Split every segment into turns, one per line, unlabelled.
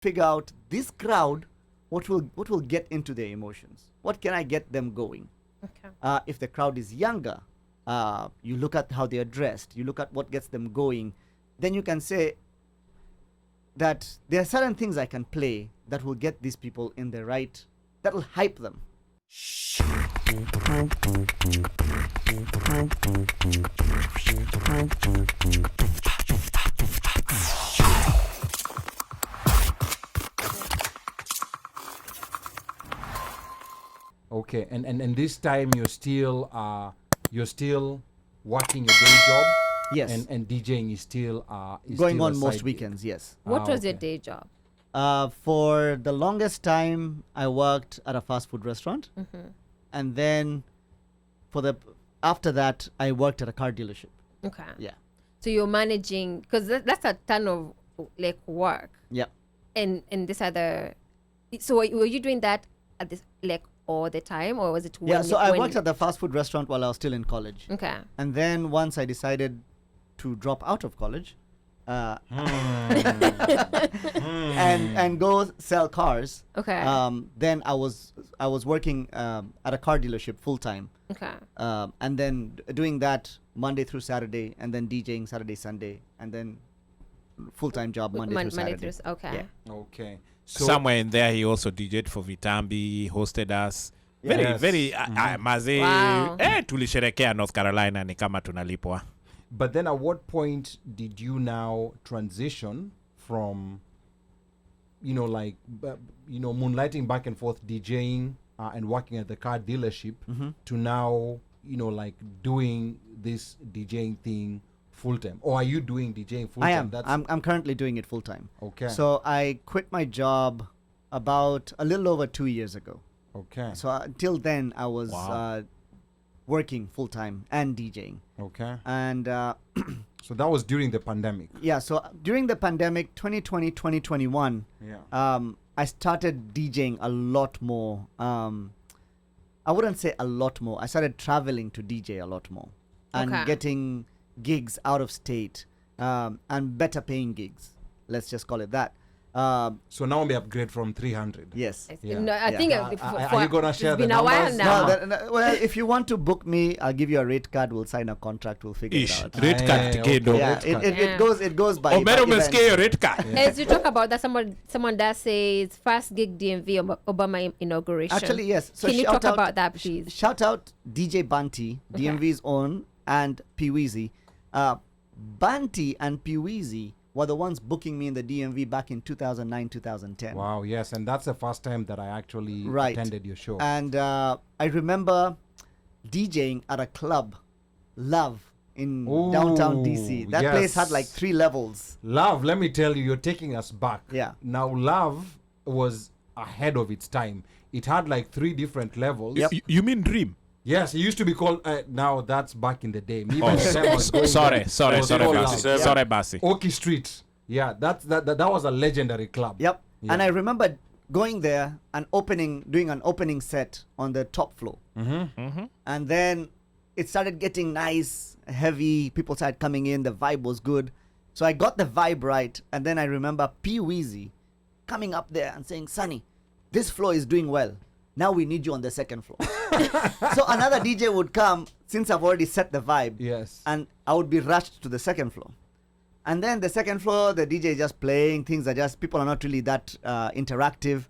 figure out this crowd, what will get into their emotions. What can I get them going?
Okay.
If the crowd is younger, you look at how they are dressed. You look at what gets them going. Then you can say that there are certain things I can play that will get these people in the right, that will hype them.
Okay, and this time you're still working your day job.
Yes.
And DJing is still is
going
still
on
a
most
side
weekends. Yes.
What was your
okay.
day job?
For the longest time, I worked at a fast food restaurant, and then after that, I worked at a car dealership.
Okay.
Yeah.
So you're managing, because that's a ton of like work.
Yeah.
And this other, so were you doing that at this like all the time, or was it?
Yeah. So I worked at the fast food restaurant while I was still in college.
Okay.
And then once I decided to drop out of college, and go sell cars.
Okay.
Then I was working at a car dealership full time.
Okay.
And then doing that Monday through Saturday, and then DJing Saturday, Sunday, and then full-time job Monday through Saturday.
Okay.
Yeah.
Okay. So
Somewhere in there, he also DJed for Vitambi, hosted us. Very,
Yes.
very, maze.
Wow.
Tulisherekea North Carolina ni kama tunalipwa.
but then at what point did you now transition from moonlighting back and forth DJing and working at the car dealership to now like doing this DJing thing full time? Or are you doing DJing full time?
I am. I'm currently doing it full time.
Okay.
So I quit my job about a little over 2 years ago.
Okay.
So until then, I was
Wow.
working full time and DJing.
Okay.
And
So that was during the pandemic.
yeah, so during the pandemic, 2020, 2021,
Yeah.
I started DJing a lot more. I wouldn't say a lot more. I started traveling to DJ a lot more and
Okay.
getting gigs out of state, and better paying gigs. Let's just call it that.
So now we upgrade from 300.
Yes.
Yeah.
No, I
Yeah.
think
Are you gonna share
it's
the
been a while
numbers?
now.
No, well, if you want to book me, I'll give you a rate card. We'll sign a contract. We'll figure
Ish,
it out.
rate card
okay.
ticket.
Yeah,
rate card.
it goes by.
Omero
by
umesikia
events.
hiyo rate card.
As you talk about that, someone does say it's first gig DMV Obama inauguration.
Actually, yes. So
Can you
shout
talk
out-
about that, please?
Shout out DJ Bunty, DMV's own, and Peeweezy. Bunty and Peeweezy were the ones booking me in the DMV back in 2009, 2010.
Wow, yes, and that's the first time that I actually
Right.
attended your show.
And I remember DJing at a club, Love, in downtown DC. That
yes.
place had like 3 levels.
Love, let me tell you, you're taking us back.
Yeah.
Now, Love was ahead of its time. It had like 3 different levels.
Yep.
You mean Dream?
Yes, it used to be called. Now that's back in the day. Me
Oh,
by the time I was going
sorry,
there,
sorry,
it was
sorry,
called
Basi.
Love.
Sorry, Basi.
Oki Street. Yeah, that was a legendary club.
Yep.
Yeah.
And I remember going there and doing an opening set on the top floor. And then it started getting nice, heavy. People started coming in. The vibe was good. So I got the vibe right. And then I remember Peeweezy coming up there and saying, Sonny, this floor is doing well. Now we need you on the second floor. So another DJ would come, since I've already set the vibe.
Yes.
And I would be rushed to the second floor. And then the second floor, the DJ is just playing. Things are just, people are not really that interactive.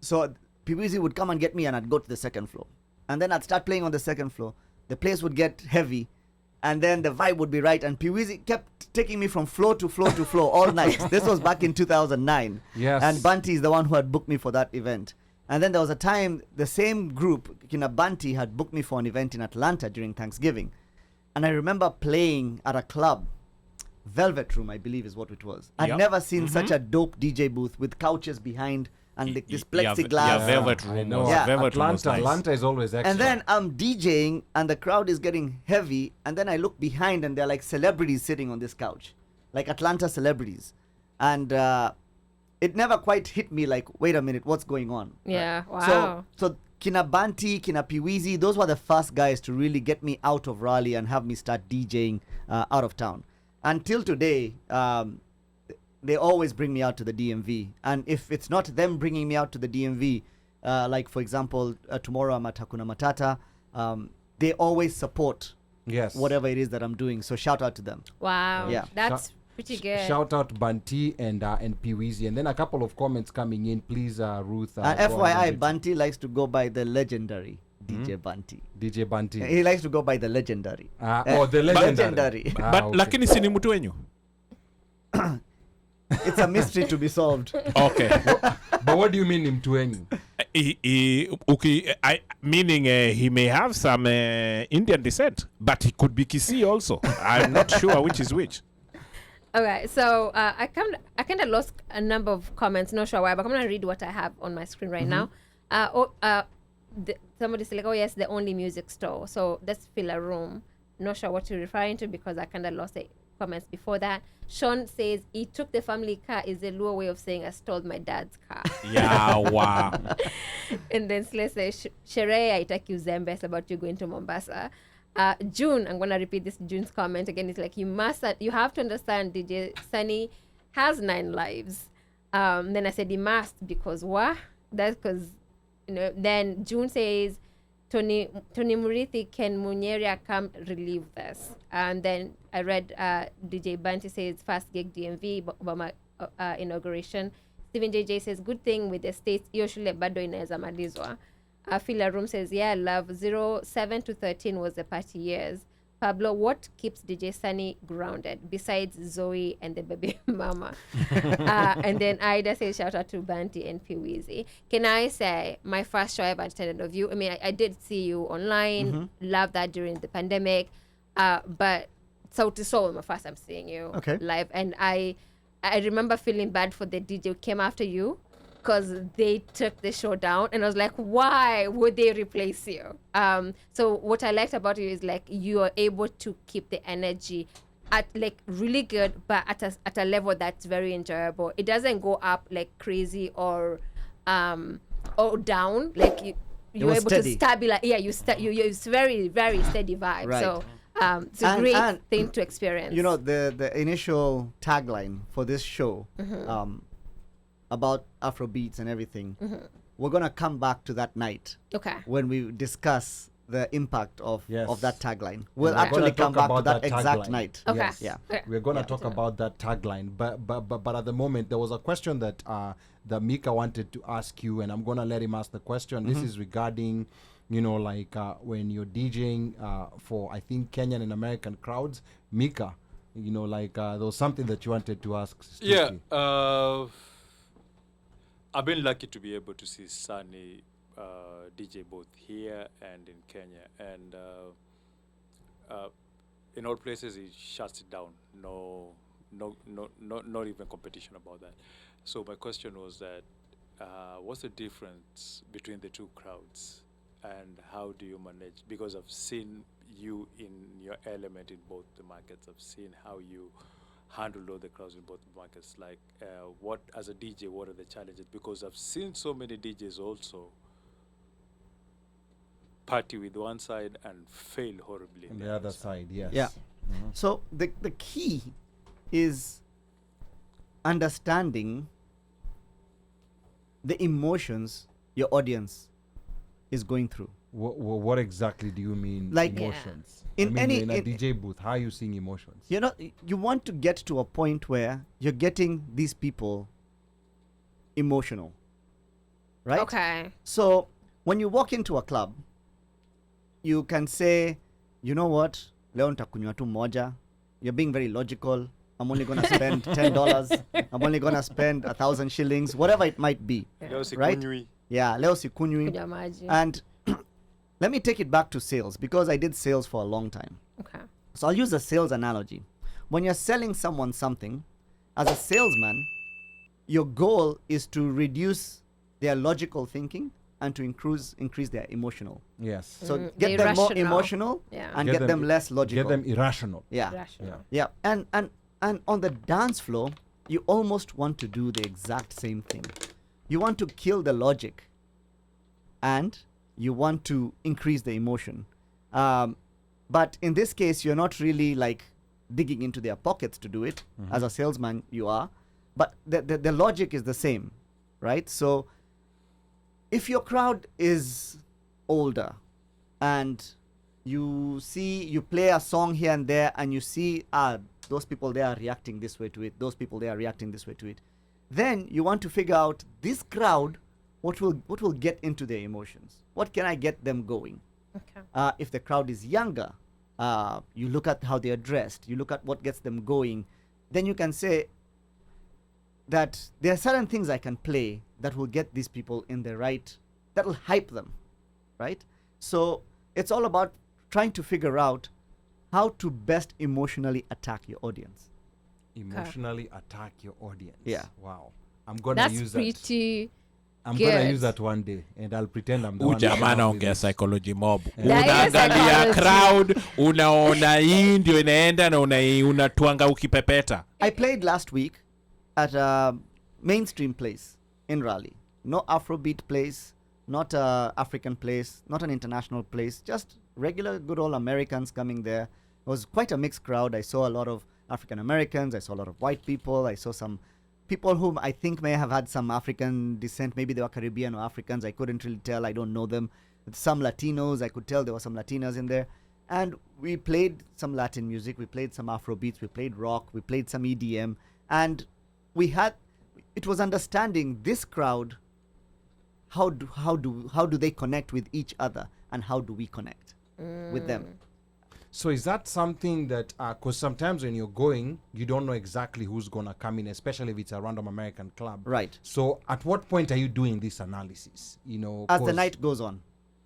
So Peeweezy would come and get me, and I'd go to the second floor. And then I'd start playing on the second floor. The place would get heavy. And then the vibe would be right. And Peeweezy kept taking me from floor to floor to floor all night. This was back in 2009.
Yes.
And Bunty is the one who had booked me for that event. And then there was a time, the same group, Kina Bunty, had booked me for an event in Atlanta during Thanksgiving. And I remember playing at a club, Velvet Room, I believe is what it was. I'd
Yep.
never seen such a dope DJ booth with couches behind and like this plexiglass.
Yeah, Velvet
I
Room
know.
was,
Yeah.
Velvet Room was
Atlanta,
nice.
Atlanta is always extra.
And then I'm DJing and the crowd is getting heavy. And then I look behind and they're like celebrities sitting on this couch, like Atlanta celebrities. And it never quite hit me like, wait a minute, what's going on?
Yeah. Wow.
So Kina Bunty, Kina Peeweezy, those were the first guys to really get me out of Raleigh and have me start DJing out of town. Until today, they always bring me out to the DMV. And if it's not them bringing me out to the DMV, like for example, tomorrow I'm at Hakuna Matata, they always support whatever it is that I'm doing. So shout out to them.
Wow.
Yeah.
That's pretty good.
Shout out Banti and Piwizi. And then a couple of comments coming in. Please, Ruth.
FYI, Banti likes to go by the legendary DJ Banti.
DJ Banti.
He likes to go by the legendary.
The legendary.
But lakini si ni mtu wenyu?
It's a mystery to be solved.
Okay.
But what do you mean mtu wenyu?
Meaning he may have some Indian descent, but he could be Kisii also. I'm not sure which is which.
Okay, so I kind of lost a number of comments, not sure why, but I'm going to read what I have on my screen right now. Somebody said, like, oh yes, the only music store. So let's fill a room. Not sure what you're referring to because I kind of lost the comments before that. Sean says, he took the family car is a Luo way of saying I stole my dad's car.
Yeah, wow.
And then Slay says, Sherehe haitaki uzembe, it's about you going to Mombasa. June, I'm going to repeat this June's comment again. It's like, you have to understand DJ Sunny has 9 lives. Then I said he must because what? That's because, then June says, Tony Murithi, can Munyeria come relieve this? And then I read DJ Banti says first gig DMV, Obama inauguration. Stephen JJ says good thing with the states, usually bado inaweza malizwa. Phila Room says, yeah, love 07 to 13 was the party years. Pablo, what keeps DJ Sunny grounded besides Zoe and the baby mama? And then Ida says, shout out to Banti and Piwizi. Can I say my first show I ever attended of you? I mean, I did see you online, loved that during the pandemic. But so to soul, my first time seeing you live. And I remember feeling bad for the DJ who came after you, because they took the show down, and I was like, why would they replace you? So what I liked about you is like you are able to keep the energy at like really good, but at a level that's very enjoyable. It doesn't go up like crazy or down. Like you're able
steady.
to stabilize. Yeah, it's very very steady vibe.
Right.
So it's a great thing to experience.
You know, the initial tagline for this show. About Afrobeats and everything, we're gonna come back to that night.
Okay.
When we discuss the impact of that tagline, we'll
We're
actually come back to that
tagline.
exact night.
Okay.
Yes.
Yeah.
We're gonna talk about that tagline, but at the moment there was a question that Mika wanted to ask you, and I'm gonna let him ask the question. This is regarding, like when you're DJing for I think Kenyan and American crowds, Mika, there was something that you wanted to ask Stuki.
Yeah. I've been lucky to be able to see Sunny DJ both here and in Kenya, and in all places he shuts it down. No, not even competition about that. So my question was that, what's the difference between the two crowds, and how do you manage? Because I've seen you in your element in both the markets. I've seen how you handle all the crowds in both markets. Like, what as a DJ, what are the challenges? Because I've seen so many DJs also party with one side and fail horribly
On the other side, yes.
Yeah. So the key is understanding the emotions your audience is going through.
What exactly do you mean,
Like,
emotions?
in
in a
in-
DJ booth, how are you seeing emotions?
You want to get to a point where you're getting these people emotional, right?
Okay.
So when you walk into a club, you can say, you know what, leo nitakunywa tu moja. You're being very logical. I'm only gonna spend $10. I'm only gonna spend 1,000 shillings, whatever it might be. Right? Yeah, leo sikunywi.
Kunywa maji.
And let me take it back to sales, because I did sales for a long time.
Okay.
So I'll use a sales analogy. When you're selling someone something, as a salesman, your goal is to reduce their logical thinking and to increase their emotional.
Yes.
So
The
get them more
irrational.
emotional
Yeah.
and get them less logical.
Get them irrational.
Yeah.
Rational.
Yeah. And on the dance floor, you almost want to do the exact same thing. You want to kill the logic and you want to increase the emotion. But in this case, you're not really like digging into their pockets to do it. As a salesman, you are. But the logic is the same, right? So if your crowd is older and you play a song here and there and you see, those people they are reacting this way to it, those people they are reacting this way to it, then you want to figure out this crowd, what will get into their emotions, what can I get them going.
Okay.
If the crowd is younger, you look at how they are dressed, you look at what gets them going, then you can say that there are certain things I can play that will get these people in the right, that will hype them, right? So it's all about trying to figure out how to best emotionally attack your audience.
Emotionally attack your audience.
Yeah.
Wow. I'm gonna
That's
use that.
pretty
I'm
good.
gonna use that one day, and I'll pretend I'm the one.
Jamaa anaongea psychology mob.
Yeah,
Unaangalia
psychology.
crowd, unaona hii ndio inaenda na unatwanga ukipepeta.
I played last week at a mainstream place in Raleigh. No Afrobeat place, not a African place, not an international place, just regular good old Americans coming there. It was quite a mixed crowd. I saw a lot of African Americans, I saw a lot of white people, I saw some people whom I think may have had some African descent, maybe they were Caribbean or Africans, I couldn't really tell, I don't know them. Some Latinos, I could tell there were some Latinas in there. And we played some Latin music, we played some Afrobeats, we played rock, we played some EDM, and it was understanding this crowd, how do they connect with each other, and how do we connect with them.
So is that something that, because sometimes when you're going, you don't know exactly who's gonna come in, especially if it's a random American club.
Right.
So at what point are you doing this analysis? You know,
As the night goes on.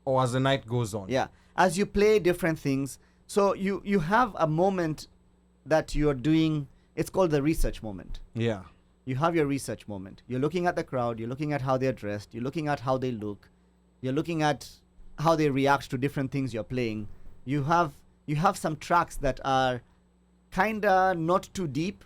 or as the night goes on.
Yeah. As you play different things, so you have a moment that you're doing, it's called the research moment.
Yeah.
You have your research moment. You're looking at the crowd, you're looking at how they're dressed, you're looking at how they look, you're looking at how they react to different things you're playing. You have some tracks that are kinda not too deep.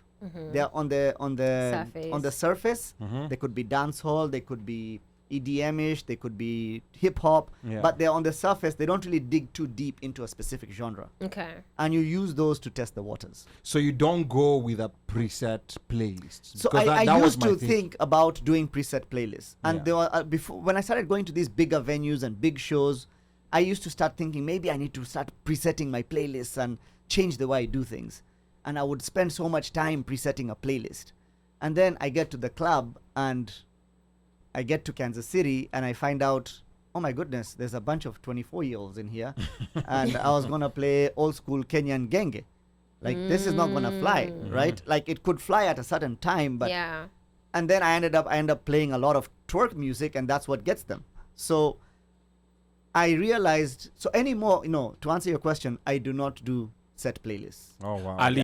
They're on the surface. They could be dancehall, they could be EDM-ish, they could be hip hop,
Yeah.
but they're on the surface. They don't really dig too deep into a specific genre.
Okay.
And you use those to test the waters.
So you don't go with a preset playlist.
So
Because that
I
was
used
my
to
thing.
think about doing preset playlists, and
Yeah.
there were before when I started going to these bigger venues and big shows, I used to start thinking maybe I need to start presetting my playlists and change the way I do things, and I would spend so much time presetting a playlist, and then I get to the club and I get to Kansas City and I find out, oh my goodness, there's a bunch of 24-year-olds in here, and I was gonna play old school Kenyan genge. Like this is not gonna fly, right? Like it could fly at a certain time, but
Yeah.
and then I end up playing a lot of twerk music, and that's what gets them. So I realized, so anymore, to answer your question, I do not do set playlists.
Oh wow.
Ali